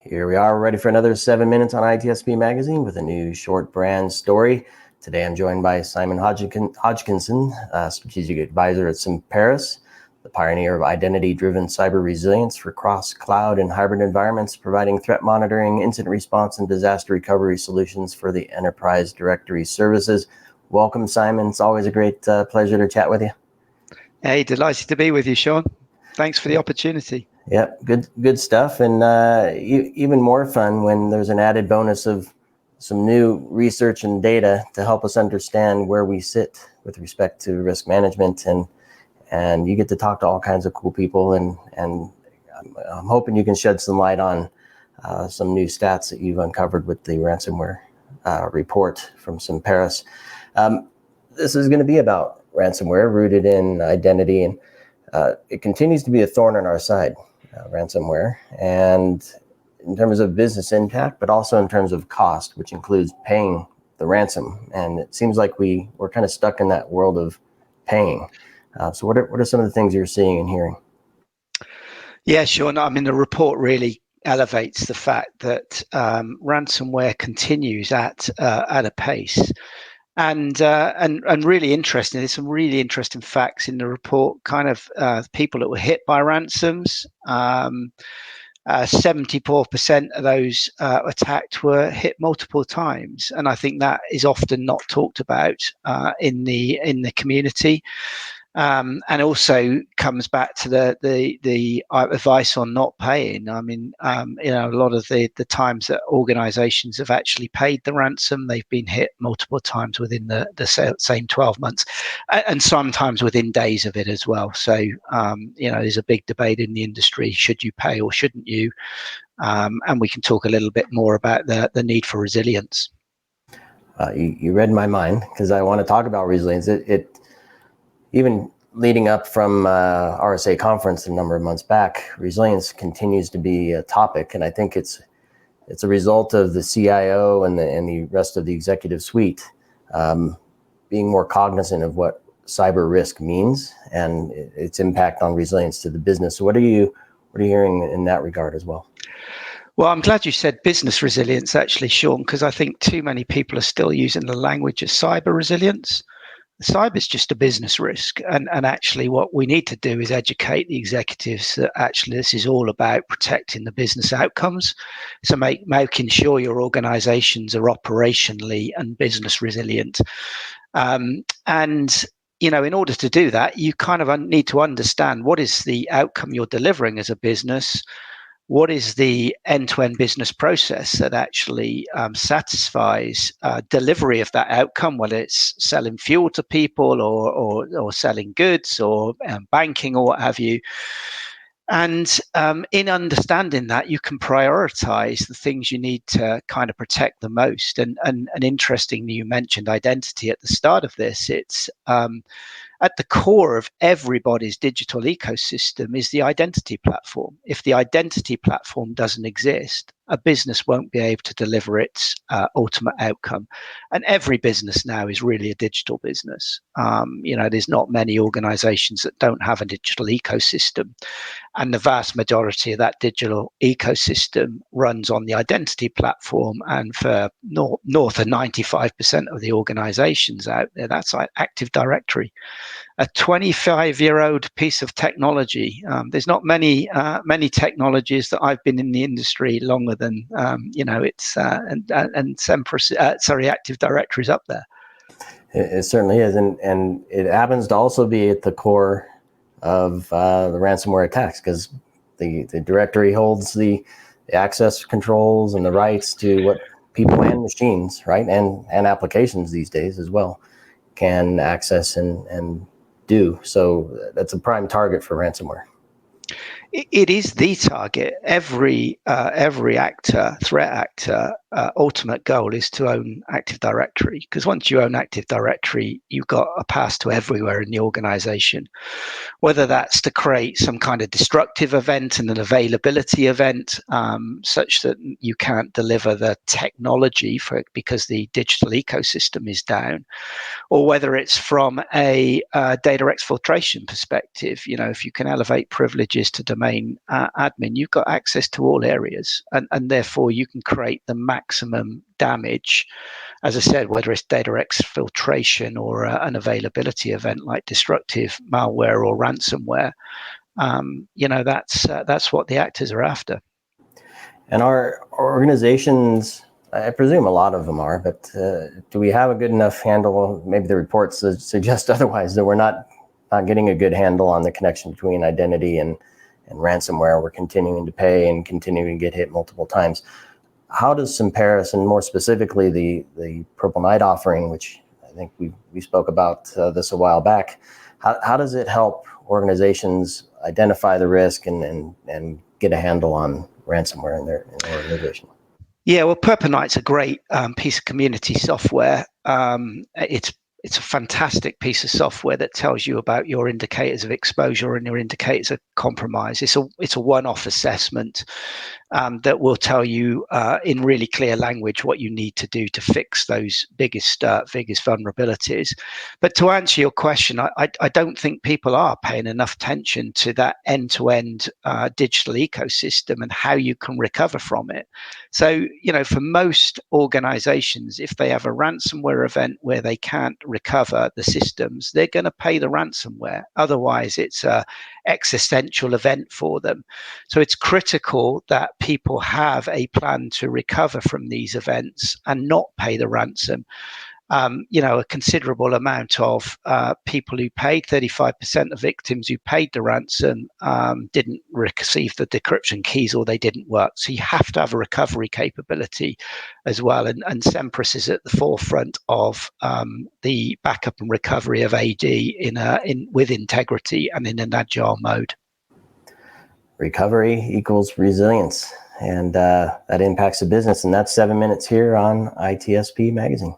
Here we are, ready for another 7 minutes on ITSP Magazine with a new short brand story. Today I'm joined by Simon Hodgkinson, Strategic Advisor at Semperis, the pioneer of identity-driven cyber resilience for cross-cloud and hybrid environments, providing threat monitoring, incident response, and disaster recovery solutions for the enterprise directory services. Welcome, Simon. It's always a great pleasure to chat with you. Hey, delighted to be with you, Sean. Thanks for the opportunity. Yep, good stuff, and even more fun when there's an added bonus of some new research and data to help us understand where we sit with respect to risk management, and you get to talk to all kinds of cool people, and I'm hoping you can shed some light on some new stats that you've uncovered with the ransomware report from Semperis. This is going to be about ransomware rooted in identity, and it continues to be a thorn in our side, ransomware, and in terms of business impact, but also in terms of cost, which includes paying the ransom. And it seems like we're kind of stuck in that world of paying. So what are some of the things you're seeing and hearing? Yeah, sure. I mean, the report really elevates the fact that ransomware continues at a pace. And really interesting. There's some really interesting facts in the report. Kind of people that were hit by ransoms. 74% of those attacked were hit multiple times, and I think that is often not talked about in the community. And also comes back to the advice on not paying. I mean, a lot of the times that organizations have actually paid the ransom, they've been hit multiple times within the same 12 months, and sometimes within days of it as well. So, there's a big debate in the industry: should you pay or shouldn't you? And we can talk a little bit more about the need for resilience. You read my mind, because I want to talk about resilience. Even leading up from RSA conference a number of months back, resilience continues to be a topic, and I think it's a result of the CIO and the rest of the executive suite being more cognizant of what cyber risk means and its impact on resilience to the business. So what are you hearing in that regard as well? Well, I'm glad you said business resilience, actually, Sean, because I think too many people are still using the language of cyber resilience. Cyber is just a business risk, and actually what we need to do is educate the executives that actually this is all about protecting the business outcomes. So making sure your organizations are operationally and business resilient. And in order to do that, you kind of need to understand what is the outcome you're delivering as a business. What is the end-to-end business process that actually satisfies delivery of that outcome, whether it's selling fuel to people or selling goods or banking or what have you. And in understanding that, you can prioritize the things you need to kind of protect the most. And interestingly, you mentioned identity at the start of this. It's at the core of everybody's digital ecosystem is the identity platform. If the identity platform doesn't exist, a business won't be able to deliver its ultimate outcome. And every business now is really a digital business. There's not many organizations that don't have a digital ecosystem. And the vast majority of that digital ecosystem runs on the identity platform. And for north of 95% of the organizations out there, that's like Active Directory. A 25-year-old piece of technology. There's not many technologies that I've been in the industry longer than and Semperis, Active Directory is up there. It certainly is, and it happens to also be at the core of the ransomware attacks, because the directory holds the access controls and the rights to what people and machines, right, and applications these days as well, can access and do. So that's a prime target for ransomware. It is the target. Every threat actor, ultimate goal is to own Active Directory, because once you own Active Directory, you've got a pass to everywhere in the organization. Whether that's to create some kind of destructive event and an availability event, such that you can't deliver the technology for it because the digital ecosystem is down, or whether it's from a data exfiltration perspective. If you can elevate privileges to domain domain admin, you've got access to all areas, and therefore you can create the maximum damage. As I said, whether it's data exfiltration or an availability event like destructive malware or ransomware, that's what the actors are after. And our organizations, I presume a lot of them are, but do we have a good enough handle? Maybe the reports suggest otherwise, that we're not getting a good handle on the connection between identity and ransomware. We're continuing to pay and continuing to get hit multiple times. How does Semperis, and more specifically the Purple Knight offering, which I think we spoke about this a while back, how does it help organizations identify the risk and get a handle on ransomware in their organization? Yeah, well, Purple Knight's a great piece of community software. It's a fantastic piece of software that tells you about your indicators of exposure and your indicators of compromise. It's a one-off assessment that will tell you in really clear language what you need to do to fix those biggest vulnerabilities. But to answer your question, I don't think people are paying enough attention to that end-to-end digital ecosystem and how you can recover from it. So, for most organizations, if they have a ransomware event where they can't recover the systems, they're going to pay the ransomware. Otherwise, it's a existential event for them. So it's critical that people have a plan to recover from these events and not pay the ransom. A considerable amount of people who paid, 35% of victims who paid the ransom didn't receive the decryption keys, or they didn't work. So you have to have a recovery capability as well. And Semperis is at the forefront of the backup and recovery of AD with integrity and in an agile mode. Recovery equals resilience, and that impacts the business. And that's 7 minutes here on ITSP Magazine.